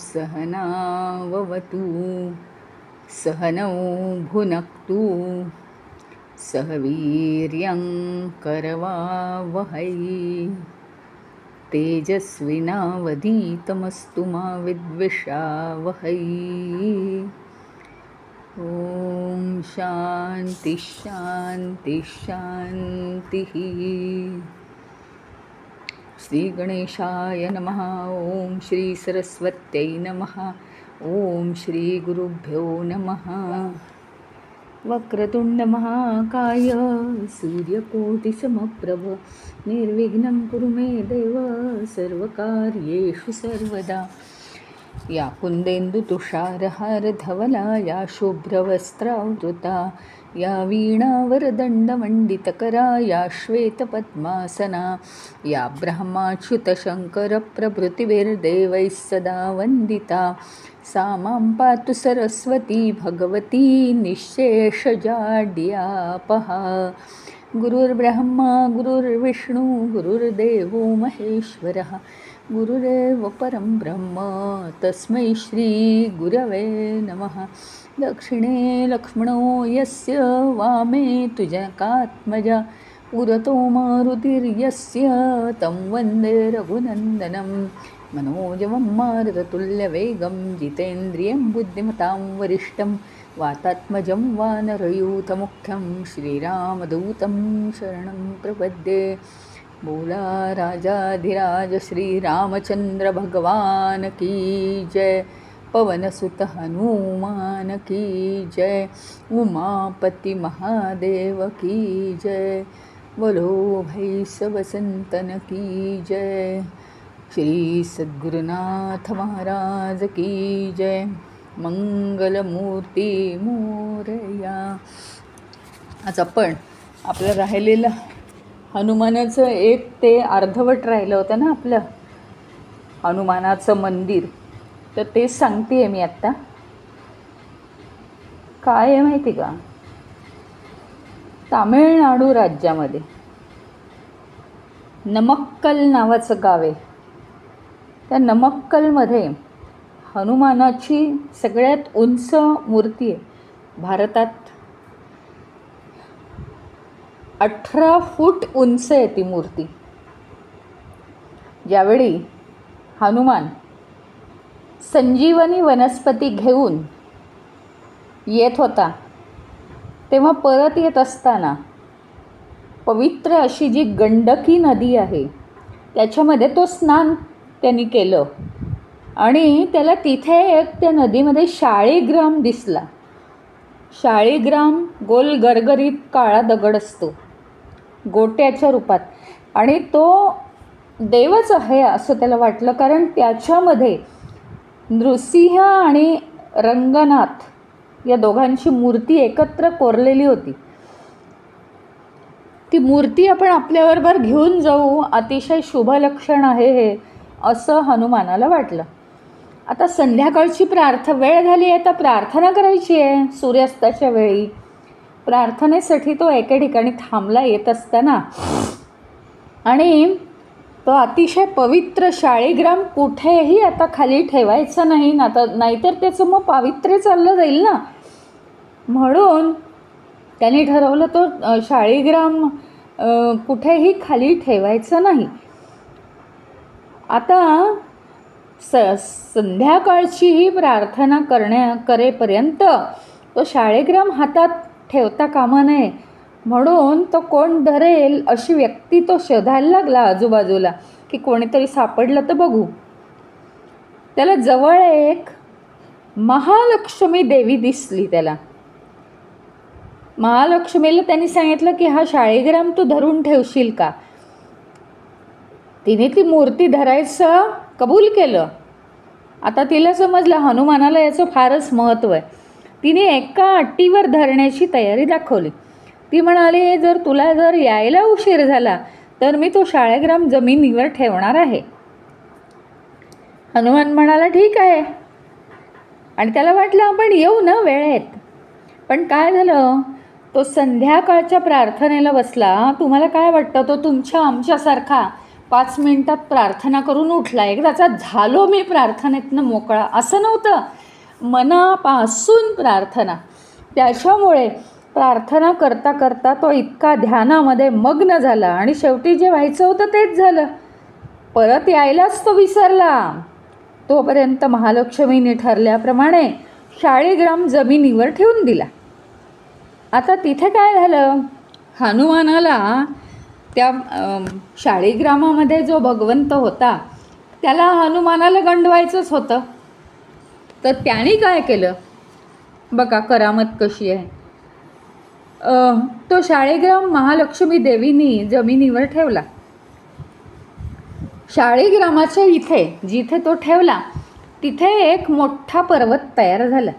सहनाववतु सहनौ भुनक्तु सह वीर्यं करवावहै तेजस्विनावधीतमस्तु मा विद्विषावहै। ॐ शान्ति शान्ति शान्तिः। श्री गणेशाय नमः। ओम श्री सरस्वत्यै नमः। ओम श्री गुरुभ्यो नमः। वक्रतुंड महाकाय सूर्यकोटिसमप्रभ निर्विघ्नं कुरु मे देव सर्वकार्येषु सर्वदा। या कुंदेन्दु तुषारहारधवला या शुभ्रवस्त्रावृता या वीणावरदण्डमण्डितकरा या श्वेतपद्मासना या ब्रह्माच्युतशङ्करप्रभृतिभिर्देवैः सदा वन्दिता सा मां पातु सरस्वती भगवती निःशेषजाड्यापहा। गुरुर्ब्रह्मा गुरुर्विष्णु गुरुर्देवो महेश्वरः गुरुरेव परं ब्रह्म तस्मै श्री गुरवे नमः। दक्षिणे लक्ष्मणो यस्य वामे तुजकात्मजा पुरतो मारुतिर्यस्य तं वन्दे रघुनन्दनं मनोजवं मारुततुल्यवेगं जितेन्द्रियं बुद्धिमतां वरिष्ठं वातात्मजं वानरयूथमुख्यं श्रीरामदूतं शरणं प्रपद्ये। बोला राजाधिराज श्री रामचंद्र भगवान की जय। पवनसुत हनुमान की जय। उमापति महादेव की जय। बोलो भाई सब संतन की जय। श्री सद्गुरुनाथ महाराज की जय। मंगलमूर्ती मोरया। आज आपण आपलं राहिलेलं हनुमानाचं एक ते अर्धवट राहिलं होतं ना आपलं हनुमानाचं मंदिर, तर तेच सांगते मी आत्ता। काय आहे माहिती का, तामिळनाडू राज्यामध्ये नमक्कल नावाचं गाव आहे। त्या नमक्कलमध्ये हनुमानाची सगळ्यात उंच मूर्ती आहे भारतात। 18 फूट उंच आहे ती मूर्ती। ज्यावेळी हनुमान संजीवनी वनस्पती घेऊन येत होता तेव्हा परत येत असताना पवित्र अशी जी गंडकी नदी आहे त्याच्यामध्ये तो स्नान त्यांनी केलं आणि त्याला तिथे एक त्या नदीमध्ये शाळीग्राम दिसला। शाळीग्राम गोल गरगरीत काळा दगड असतो गोट्याच्या रूपात आणि तो देवच आहे असं त्याला वाटलं, कारण त्याच्यामध्ये नृसिंह आणि रंगनाथ या दोघांची मूर्ती एकत्र कोरलेली होती। ती मूर्ती आपण आपल्याबरोबर घेऊन जाऊ, अतिशय शुभ लक्षण आहे हे असं हनुमानाला वाटलं। आता संध्याकाळची वेळ झाली आहे, तर प्रार्थना करायची आहे। सूर्यास्ताच्या वेळी प्रार्थनेसाठी तो एका ठिकाणी थांबला येत असताना आणि तो अतिशय पवित्र शाळीग्राम कुठेही आता खाली ठेवायचा नाही, नाहीतर त्याचं मग पावित्र्य चाललं जाईल ना। म्हणून त्याने ठरवलं तो शाळीग्राम कुठेही खाली ठेवायचा नाही। आता संध्याकाळची ही प्रार्थना करेपर्यंत तो शाळीग्राम हातात ठेवता कामा नये, म्हणून तो कोण धरेल अशी व्यक्ती तो शोधायला लागला आजूबाजूला की कोणीतरी सापडलं तर बघू। त्याला जवळ एक महालक्ष्मी देवी दिसली त्याला। महालक्ष्मीला त्यांनी सांगितलं की हा शाळीग्राम तू धरून ठेवशील का। तिने ती मूर्ती धरायचं कबूल केलं। आता तिला समजलं हनुमानाला याचं फारच महत्त्व आहे। तिने एका अट्टीवर धरण्याची तयारी दाखवली। ती म्हणाली, जर यायला उशीर झाला तर मी तो शाळीग्राम जमिनीवर ठेवणार आहे. हनुमान म्हणाला, ठीक आहे. आणि त्याला वाटलं आपण येऊ ना वेळेत. पण काय झालं, तो संध्याकाळच्या प्रार्थनेला बसला. तुम्हाला काय वाटतं, तो तुमच्या आमच्यासारखा 5 मिनिटात प्रार्थना करून उठला, एकदाचा झालो मी प्रार्थनेतनं मोकळा, असं नव्हतं. मनापासून प्रार्थना. त्याच्यामुळे प्रार्थना करता करता तो इतका ध्यानामध्ये मग्न झाला आणि शेवटी जे व्हायचं होतं तेच झालं. परत यायलाच तो विसरला. तोपर्यंत महालक्ष्मीने ठरल्याप्रमाणे शाळीग्राम जमिनीवर ठेवून दिला. आता तिथे काय झालं, हनुमानाला त्या शाळीग्रामामध्ये जो भगवंत होता त्याला हनुमानाला गंडवायचंच होतं. तर त्याने काय केलं बघा, करामत कशी आहे. तो शाळीग्राम महालक्ष्मी देवीनी जमिनीवर ठेवला. शाळीग्रामाच्या इथे जिथे तो ठेवला तिथे एक मोठा पर्वत तयार झाला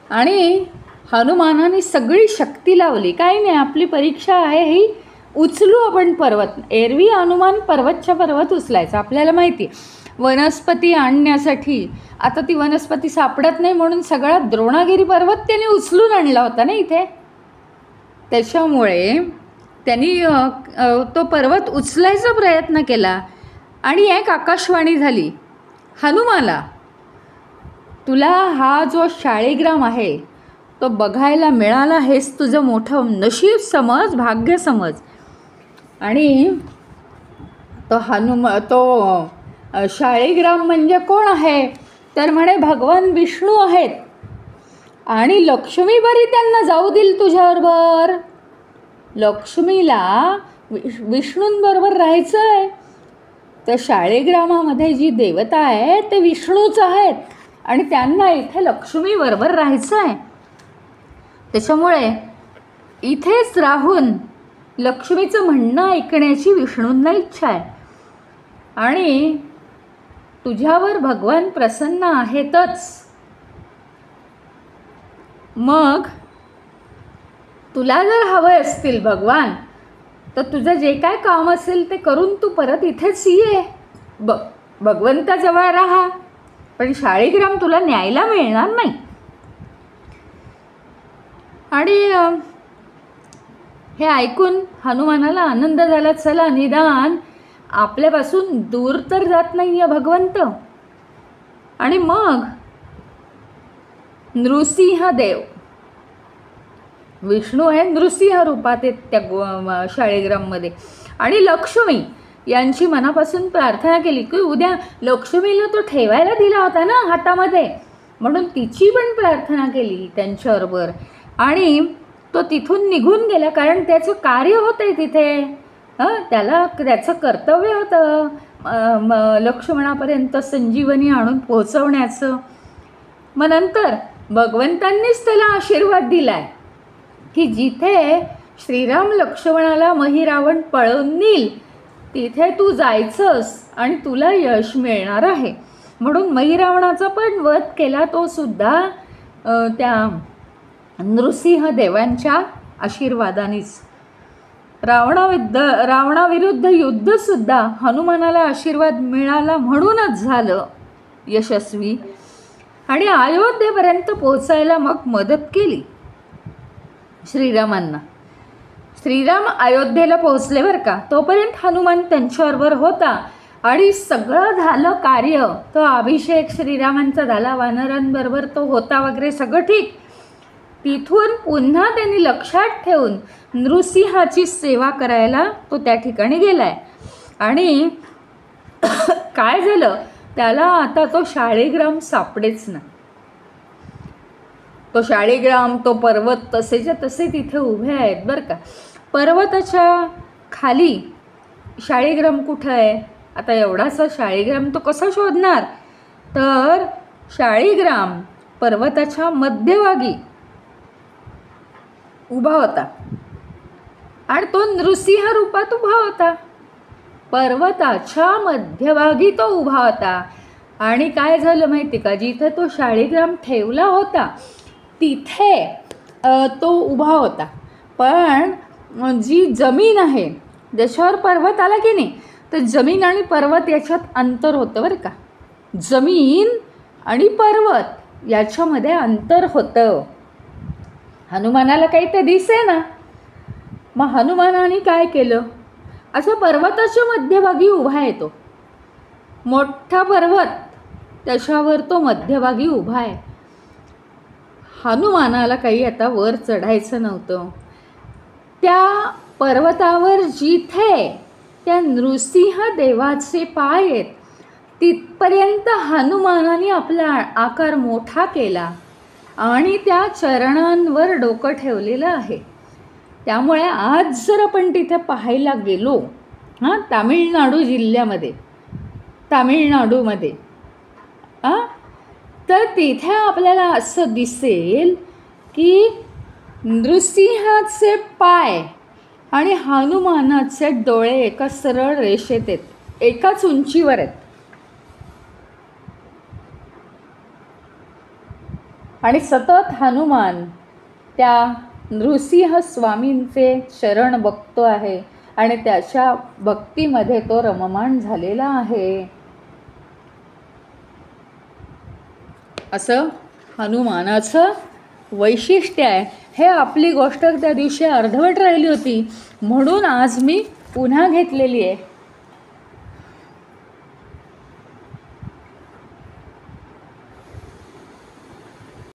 आणि हनुमानाने सगळी शक्ती लावली. काही नाही, आपली परीक्षा आहे ही, उचलू आपण पर्वत. एरवी हनुमान पर्वतच्या पर्वत उचलायचा, आपल्याला माहिती. वनस्पती आणण्यासाठी आता ती वनस्पती सापडत नाही म्हणून सगळा द्रोणागिरी पर्वत त्याने उचलून आणला होता ना इथे. त्याच्यामुळे त्यांनी तो पर्वत उचलायचा प्रयत्न केला आणि एक आकाशवाणी झाली, हनुमाला तुला हा जो शाळीग्राम आहे तो बघायला मिळाला, हेच तुझं मोठं नशीब समज, भाग्य समज. आणि तो शाळीग्राम म्हणजे कोण आहे तर म्हणे भगवान विष्णू आहेत आणि लक्ष्मी बरी त्यांना जाऊ देईल तुझ्याबरोबर. लक्ष्मीला विष्णूंबरोबर राहायचं आहे. तर शाळीग्रामामध्ये जी देवता आहे ते विष्णूच आहेत आणि त्यांना इथे लक्ष्मीबरोबर राहायचं आहे. त्याच्यामुळे इथेच राहून लक्ष्मीचं म्हणणं ऐकण्याची विष्णूंना इच्छा आहे आणि तुझ्यावर भगवान प्रसन्न आहेतच. मग तुला जर हवं असतील भगवान तर तुझं जे काय काम असेल ते करून तू परत इथेच ये, भगवंताजवळ राहा, पण शाळीग्राम तुला न्यायला मिळणार नाही. आणि हे ऐकून हनुमानाला आनंद झाला, चला निदान आपल्यापासून दूर तर जात नाही आहे भगवंत. आणि मग नृसिंहदेव, विष्णू आहे नृसिंह रूपात आहेत त्या शाळीग्राममध्ये, आणि लक्ष्मी यांची मनापासून प्रार्थना केली की उद्या लक्ष्मीला तो ठेवायला दिला होता ना हातामध्ये, म्हणून तिची पण प्रार्थना केली त्यांच्याबरोबर. आणि तो तिथून निघून गेला, कारण त्याचं कार्य होतं तिथे, त्याला त्याचं कर्तव्य होतं लक्ष्मणापर्यंत संजीवनी आणून पोहोचवण्याचं. मग नंतर भगवंतांनीच त्याला आशीर्वाद दिला आहे की जिथे श्रीराम लक्ष्मणाला महिरावण पळवून नेईल तिथे तू जायचंस आणि तुला यश मिळणार आहे. म्हणून महिरावणाचा पण वध केला तो सुद्धा त्या नृसिंह देवांच्या आशीर्वादानेच. रावणाविरुद्ध युद्धसुद्धा हनुमानाला आशीर्वाद मिळाला म्हणूनच झालं यशस्वी. आणि अयोध्येपर्यंत पोचायला मग मदत केली श्रीरामांना. श्रीराम अयोध्येला पोहोचले बरं का, तोपर्यंत हनुमान त्यांच्याबरोबर होता आणि सगळं झालं कार्य. तो अभिषेक श्रीरामांचा झाला, वानरांबरोबर तो होता वगैरे सगळं ठीक. तिथून पुन्हा त्यांनी लक्षात ठेवून नृसिंहाची सेवा करायला तो त्या ठिकाणी गेलाय. आणि काय झालं, त्याला आता तो शाळीग्राम सापडेच ना. तो शाळीग्राम, तो पर्वत तसेच्या तसे तिथे उभे आहेत बरं का. पर्वताच्या खाली शाळीग्राम कुठं आहे, आता एवढासा शाळीग्राम तो कसा शोधणार. तर शाळीग्राम पर्वताच्या मध्यभागी उभा होता आणि तो नृसिंह रूपात उभा होता. पर्वताच्या मध्यभागी तो उभा होता. आणि काय झालं माहिती का, जिथे तो शाळीग्राम ठेवला होता तिथे तो उभा होता. पण जी जमीन आहे, ज्याच्यावर पर्वत आला की नाही, तर जमीन आणि पर्वत याच्यात अंतर होतं बरं का. जमीन आणि पर्वत याच्यामध्ये अंतर होतं. हनुमानाला काही ते दिसे ना. मग हनुमानाने काय केलं, असं पर्वताच्या मध्यभागी उभा आहे तो. मोठा पर्वत, त्याच्यावर तो मध्यभागी उभा आहे. हनुमानाला काही आता वर चढायचं नव्हतं. त्या पर्वतावर जिथे त्या नृसिंह देवाचे पाय आहेत तिथपर्यंत हनुमानाने आपला आकार मोठा केला आणि त्या चरणांवर डोकं ठेवलेलं आहे. त्यामुळे आज जर आपण तिथे पाहायला गेलो, तामिळनाडू जिल्ह्यामध्ये, तामिळनाडूमध्ये, तर तिथे आपल्याला असं दिसेल की नृसिंहाचे पाय आणि हनुमानाचे डोळे एका सरळ रेषेत आहेत, एकाच उंचीवर आहेत. आणि सतत हनुमान त्या नृसिंह स्वामींचे चरण बघतो आहे आणि त्याच्या भक्तीमध्ये तो रममाण झालेला आहे. असं हनुमानाचं वैशिष्ट्य आहे. हे आपली गोष्ट त्या दिवशी अर्धवट राहिली होती म्हणून आज मी पुन्हा घेतलेली आहे.